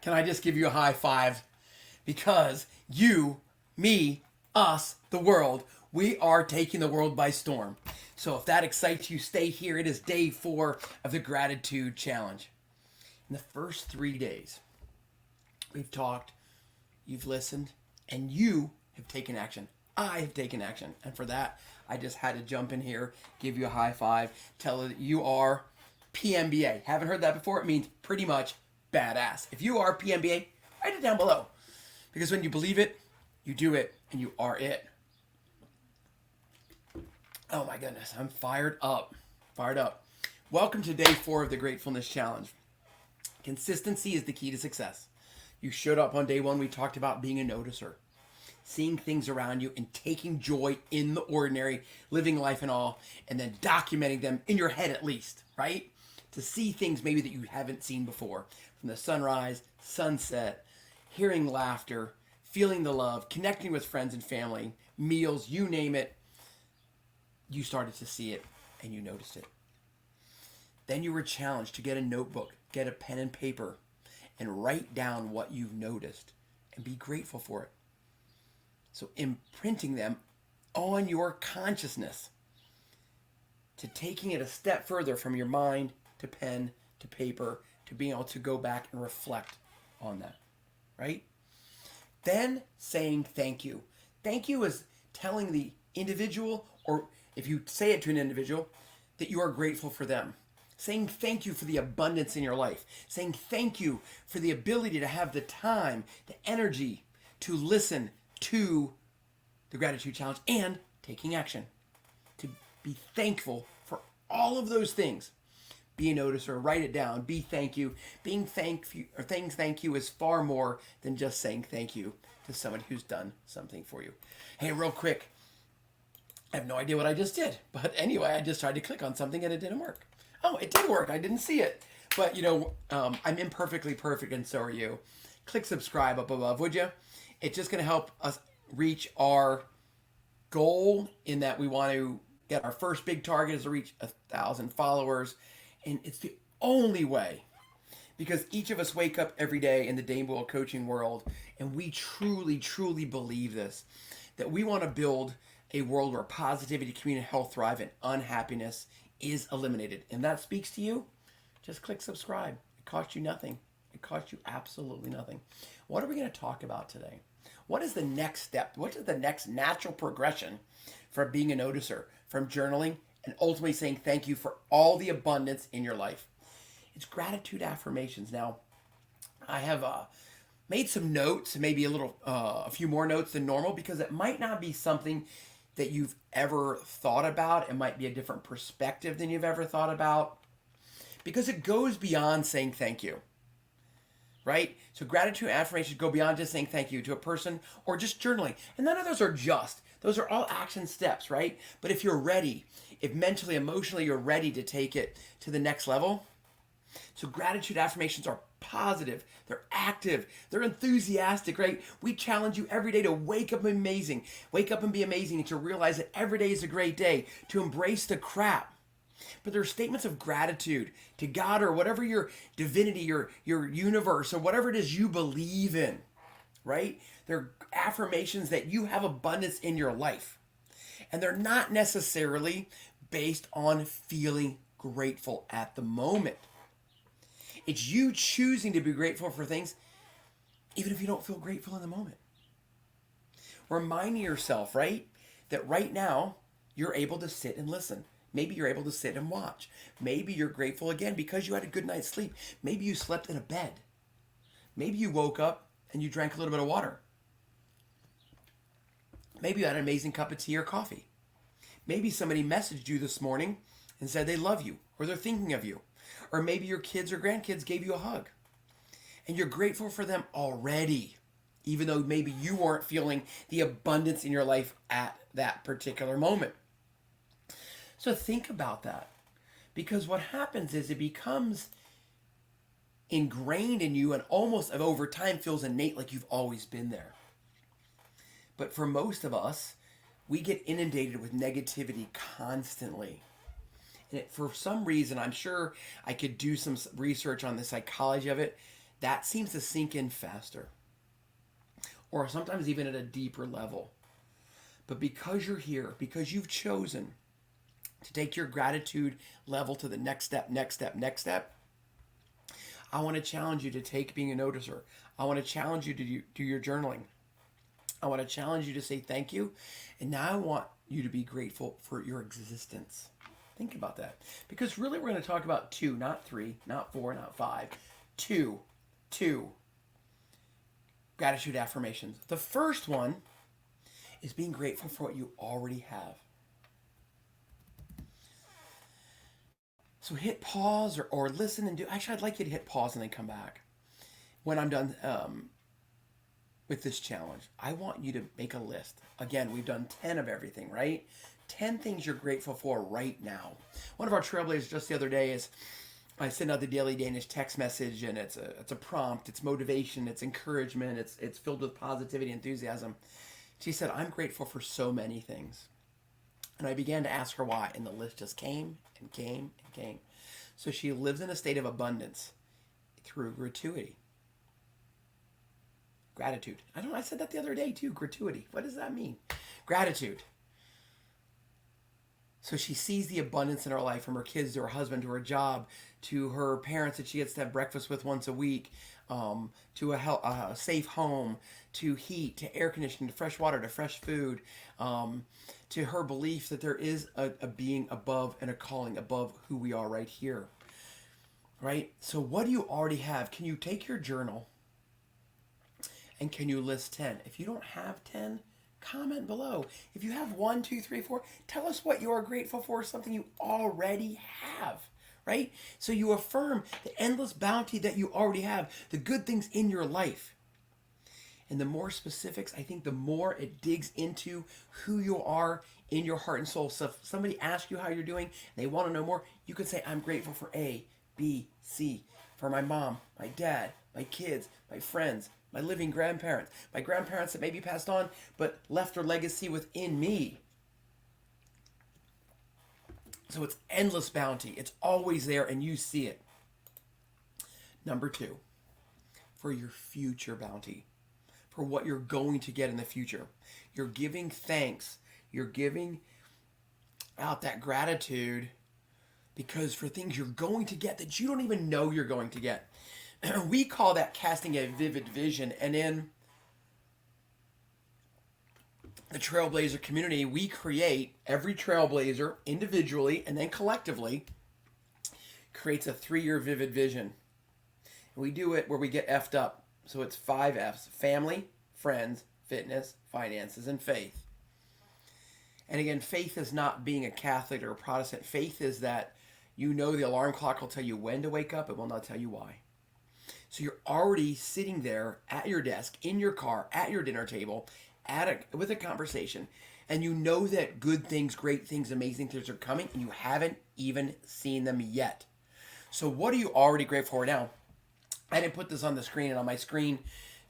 Can I just give you a high five? Because you, me, us, the world, we are taking the world by storm. So if that excites you, stay here. It is day 4 of the Gratitude Challenge. In the first 3 days, we've talked, you've listened, and you have taken action. I have taken action. And for that, I just had to jump in here, give you a high five, tell you that you are PMBA. Haven't heard that before? It means pretty much badass. If you are PMBA, write it down below. Because when you believe it, you do it, and you are it. Oh my goodness, I'm fired up. Fired up. Welcome to day 4 of the Gratefulness Challenge. Consistency is the key to success. You showed up on day 1, we talked about being a noticer. Seeing things around you and taking joy in the ordinary, living life and all, and then documenting them in your head at least, right? To see things maybe that you haven't seen before. From the sunrise, sunset, hearing laughter, feeling the love, connecting with friends and family, meals, you name it. You started to see it and you noticed it. Then you were challenged to get a notebook, get a pen and paper, and write down what you've noticed and be grateful for it. So imprinting them on your consciousness, to taking it a step further from your mind to pen to paper to being able to go back and reflect on that, right? Then saying thank you. Thank you is telling the individual, or if you say it to an individual, that you are grateful for them. Saying thank you for the abundance in your life. Saying thank you for the ability to have the time, the energy to listen to the Gratitude Challenge and taking action. To be thankful for all of those things. Be a noticer, write it down, be thank you. Being thank you or saying thank you is far more than just saying thank you to someone who's done something for you. Hey, real quick, I have no idea what I just did, but anyway, I just tried to click on something and it didn't work. Oh, it did work. I didn't see it. But, I'm imperfectly perfect, and so are you. Click subscribe up above, would you? It's just going to help us reach our goal in that we want to get our first big target is to reach 1,000 followers. And it's the only way, because each of us wake up every day in the Dane Boyle Coaching world, and we truly, truly believe this, that we want to build a world where positivity, community, health thrive, and unhappiness is eliminated. And that speaks to you, just click subscribe. It costs you nothing. It costs you absolutely nothing. What are we going to talk about today? What is the next step? What is the next natural progression from being a noticer, from journaling, and ultimately saying thank you for all the abundance in your life? It's gratitude affirmations. Now, I have made some notes, maybe a few more notes than normal, because it might not be something that you've ever thought about. It might be a different perspective than you've ever thought about, because it goes beyond saying thank you, right? So gratitude affirmations go beyond just saying thank you to a person or just journaling. And none of those are all action steps, right? But if you're ready, if mentally, emotionally, you're ready to take it to the next level. So gratitude affirmations are positive, they're active, they're enthusiastic, right? We challenge you every day to wake up amazing, wake up and be amazing, and to realize that every day is a great day, to embrace the crap. But there are statements of gratitude to God or whatever your divinity, your universe, or whatever it is you believe in, right? They're affirmations that you have abundance in your life. And they're not necessarily based on feeling grateful at the moment. It's you choosing to be grateful for things, even if you don't feel grateful in the moment. Reminding yourself, right, that right now you're able to sit and listen. Maybe you're able to sit and watch. Maybe you're grateful again because you had a good night's sleep. Maybe you slept in a bed. Maybe you woke up and you drank a little bit of water. Maybe you had an amazing cup of tea or coffee. Maybe somebody messaged you this morning and said they love you or they're thinking of you. Or maybe your kids or grandkids gave you a hug. And you're grateful for them already, even though maybe you weren't feeling the abundance in your life at that particular moment. So think about that. Because what happens is it becomes ingrained in you and almost over time feels innate, like you've always been there. But for most of us, we get inundated with negativity constantly. And for some reason, I'm sure I could do some research on the psychology of it, that seems to sink in faster, or sometimes even at a deeper level. But because you're here, because you've chosen to take your gratitude level to the next step, I want to challenge you to take being a noticer. I want to challenge you to do your journaling. I want to challenge you to say thank you. And now I want you to be grateful for your existence. Think about that. Because really we're going to talk about 2, not 3, not 4, not 5. 2 gratitude affirmations. The first one is being grateful for what you already have. So hit pause or listen and do. Actually, I'd like you to hit pause and then come back when I'm done with this challenge. I want you to make a list. Again, we've done 10 of everything, right? 10 things you're grateful for right now. One of our trailblazers just the other day is I send out the daily Danish text message, and it's a prompt, it's motivation, it's encouragement, it's filled with positivity, enthusiasm. She said, I'm grateful for so many things. And I began to ask her why, and the list just came and came and came. So she lives in a state of abundance through gratuity. Gratitude. I said that the other day too, gratuity. What does that mean? Gratitude. So she sees the abundance in her life, from her kids to her husband to her job to her parents that she gets to have breakfast with once a week, to a safe home, to heat, to air conditioning, to fresh water, to fresh food, to her belief that there is a being above and a calling above who we are right here. Right? So what do you already have? Can you take your journal and can you list 10? If you don't have 10, comment below. If you have 1, 2, 3, 4, tell us what you are grateful for, something you already have, right? So you affirm the endless bounty that you already have, the good things in your life. And the more specifics, I think the more it digs into who you are in your heart and soul. So if somebody asks you how you're doing and they want to know more, you can say, I'm grateful for A, B, C, for my mom, my dad, my kids, my friends, my living grandparents, my grandparents that maybe passed on but left their legacy within me. So it's endless bounty. It's always there and you see it. Number 2, for your future bounty, for what you're going to get in the future. You're giving thanks. You're giving out that gratitude because for things you're going to get that you don't even know you're going to get. We call that casting a vivid vision. And in the Trailblazer community, we create every Trailblazer individually and then collectively creates a 3-year vivid vision. And we do it where we get F'd up. So it's 5 F's: family, friends, fitness, finances, and faith. And again, faith is not being a Catholic or a Protestant. Faith is that you know the alarm clock will tell you when to wake up. It will not tell you why. So you're already sitting there at your desk, in your car, at your dinner table, with a conversation, and you know that good things, great things, amazing things are coming, and you haven't even seen them yet. So what are you already grateful for now? I didn't put this on the screen, and on my screen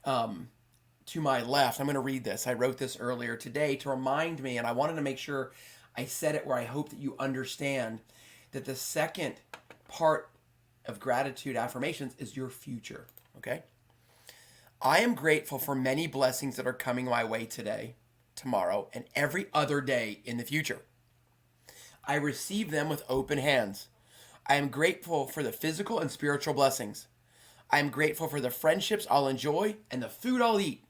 to my left, I'm going to read this. I wrote this earlier today to remind me, and I wanted to make sure I said it where I hope that you understand that the second part of gratitude affirmations is your future, okay? I am grateful for many blessings that are coming my way today, tomorrow, and every other day in the future. I receive them with open hands. I am grateful for the physical and spiritual blessings. I am grateful for the friendships I'll enjoy and the food I'll eat.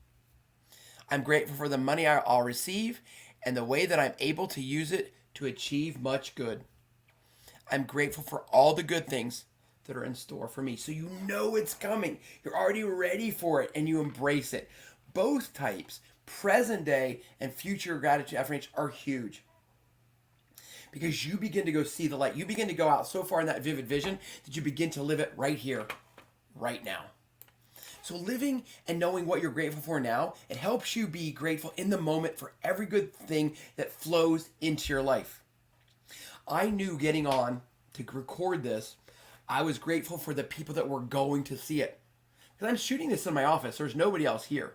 I'm grateful for the money I'll receive and the way that I'm able to use it to achieve much good. I'm grateful for all the good things that are in store for me. So you know it's coming. You're already ready for it and you embrace it. Both types, present day and future gratitude affirmations, are huge. Because you begin to go see the light. You begin to go out so far in that vivid vision that you begin to live it right here, right now. So living and knowing what you're grateful for now, it helps you be grateful in the moment for every good thing that flows into your life. I knew getting on to record this, I was grateful for the people that were going to see it. Because I'm shooting this in my office. There's nobody else here.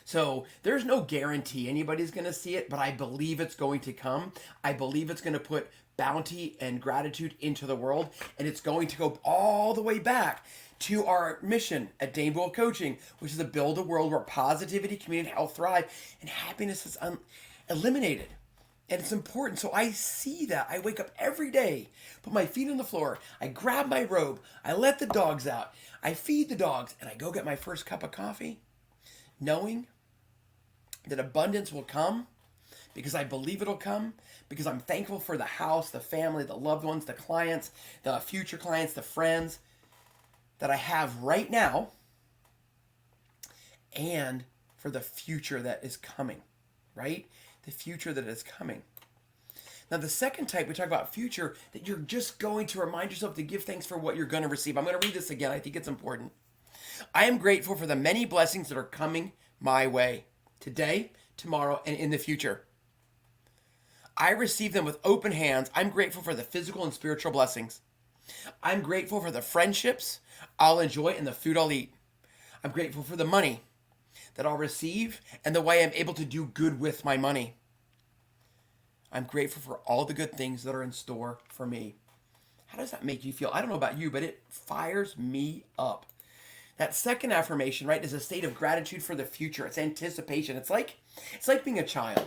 So there's no guarantee anybody's going to see it, but I believe it's going to come. I believe it's going to put bounty and gratitude into the world, and it's going to go all the way back to our mission at Dane Boyle Coaching, which is to build a world where positivity, community, health thrive, and happiness is eliminated. And it's important. So I see that. I wake up every day, put my feet on the floor, I grab my robe, I let the dogs out, I feed the dogs, and I go get my first cup of coffee, knowing that abundance will come because I believe it'll come, because I'm thankful for the house, the family, the loved ones, the clients, the future clients, the friends that I have right now, and for the future that is coming, right? The future that is coming. Now, the second type, we talk about future, that you're just going to remind yourself to give thanks for what you're going to receive. I'm going to read this again. I think it's important. I am grateful for the many blessings that are coming my way today, tomorrow, and in the future. I receive them with open hands. I'm grateful for the physical and spiritual blessings. I'm grateful for the friendships I'll enjoy and the food I'll eat. I'm grateful for the money that I'll receive and the way I'm able to do good with my money. I'm grateful for all the good things that are in store for me. How does that make you feel? I don't know about you, but it fires me up. That second affirmation, right, is a state of gratitude for the future. It's anticipation. It's like being a child.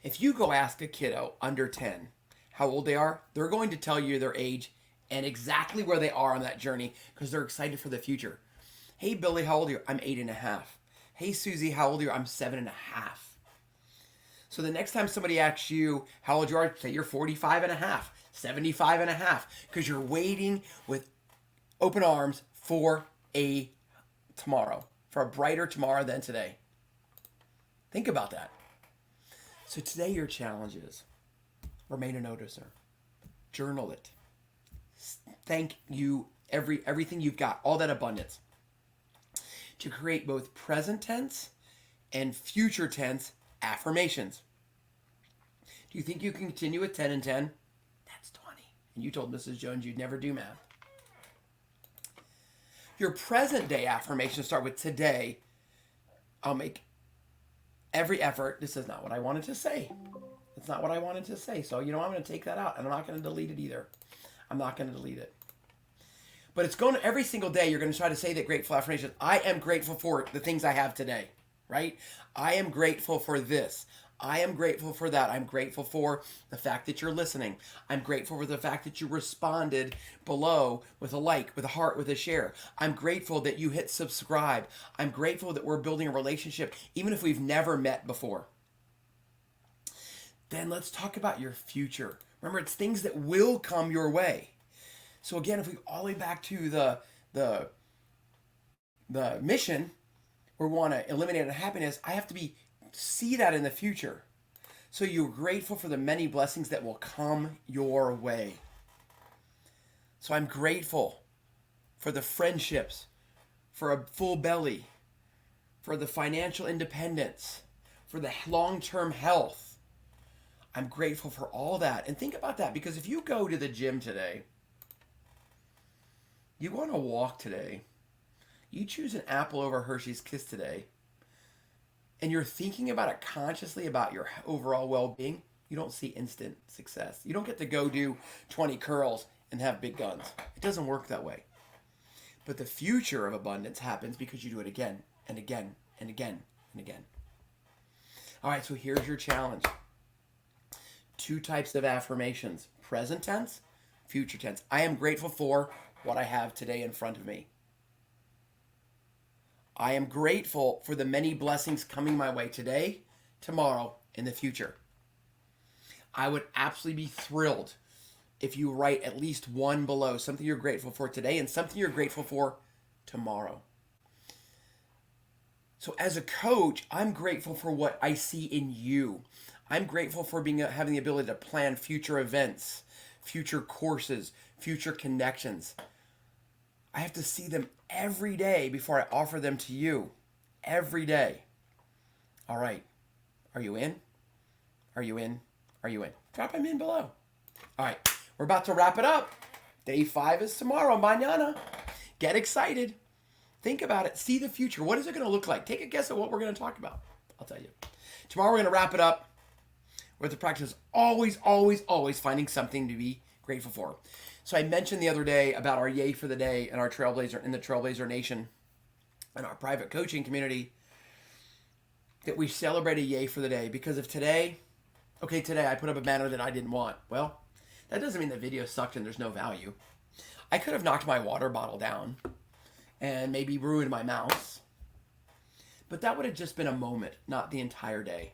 If you go ask a kiddo under 10 how old they are, they're going to tell you their age and exactly where they are on that journey because they're excited for the future. Hey, Billy, how old are you? I'm 8.5. Hey, Susie, how old are you? I'm 7.5. So the next time somebody asks you how old you are, say you're 45.5, 75.5, because you're waiting with open arms for a tomorrow, for a brighter tomorrow than today. Think about that. So today your challenge is remain a noticer. Journal it. Thank you everything you've got, all that abundance. To create both present tense and future tense affirmations. Do you think you can continue with 10 and 10? That's 20. And you told Mrs. Jones you'd never do math. Your present day affirmations start with today. I'll make every effort. This is not what I wanted to say. It's not what I wanted to say. So, I'm going to take that out, and I'm not going to delete it either. I'm not going to delete it. But it's going to, every single day, you're going to try to say that grateful affirmation. I am grateful for the things I have today, right? I am grateful for this. I am grateful for that. I'm grateful for the fact that you're listening. I'm grateful for the fact that you responded below with a like, with a heart, with a share. I'm grateful that you hit subscribe. I'm grateful that we're building a relationship, even if we've never met before. Then let's talk about your future. Remember, it's things that will come your way. So again, if we all the way back to the mission, where we want to eliminate unhappiness, I have to see that in the future. So you're grateful for the many blessings that will come your way. So I'm grateful for the friendships, for a full belly, for the financial independence, for the long-term health. I'm grateful for all that. And think about that, because if you go to the gym today, you want to walk today, you choose an apple over Hershey's Kiss today, and you're thinking about it consciously about your overall well-being, you don't see instant success. You don't get to go do 20 curls and have big guns. It doesn't work that way. But the future of abundance happens because you do it again and again and again and again. All right, so here's your challenge. 2 types of affirmations: present tense, future tense. I am grateful for what I have today in front of me. I am grateful for the many blessings coming my way today, tomorrow, in the future. I would absolutely be thrilled if you write at least one below, something you're grateful for today and something you're grateful for tomorrow. So as a coach, I'm grateful for what I see in you. I'm grateful for having the ability to plan future events, future courses, future connections. I have to see them every day before I offer them to you. Every day. All right. Are you in? Are you in? Are you in? Drop them in below. All right. We're about to wrap it up. Day 5 is tomorrow, mañana. Get excited. Think about it. See the future. What is it going to look like? Take a guess at what we're going to talk about. I'll tell you. Tomorrow we're going to wrap it up with the practice always, always, always finding something to be grateful for. So I mentioned the other day about our yay for the day and our Trailblazer in the Trailblazer Nation and our private coaching community, that we celebrate a yay for the day. Because if today I put up a banner that I didn't want, well, that doesn't mean the video sucked and there's no value. I could have knocked my water bottle down and maybe ruined my mouse, but that would have just been a moment, not the entire day.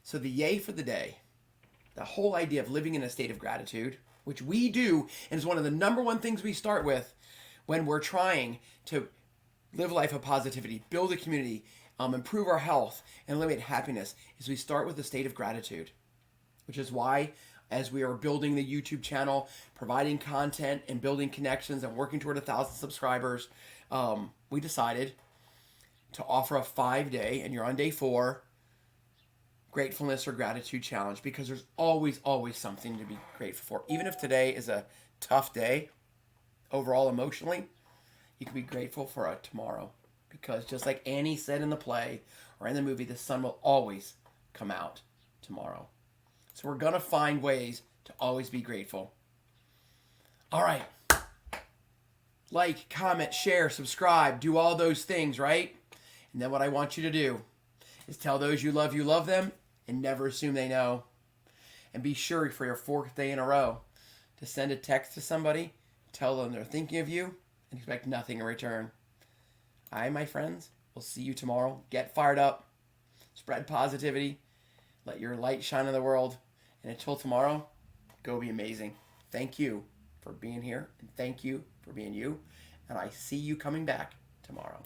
So the yay for the day, the whole idea of living in a state of gratitude, which we do, and is one of the number one things we start with when we're trying to live a life of positivity, build a community, improve our health, and eliminate happiness, is we start with a state of gratitude, which is why as we are building the YouTube channel, providing content and building connections and working toward 1,000 subscribers, we decided to offer a 5-day, and you're on day 4, gratefulness or gratitude challenge, because there's always something to be grateful for. Even if today is a tough day overall emotionally, you can be grateful for a tomorrow, because just like Annie said in the play or in the movie, the sun will always come out tomorrow. So we're gonna find ways to always be grateful. All right, like, comment, share, subscribe, do all those things, right? And then what I want you to do is tell those you love them, and never assume they know. And be sure for your 4th day in a row to send a text to somebody, tell them they're thinking of you, and expect nothing in return. My friends, will see you tomorrow. Get fired up, spread positivity, let your light shine in the world, and until tomorrow, go be amazing. Thank you for being here, and thank you for being you, and I see you coming back tomorrow.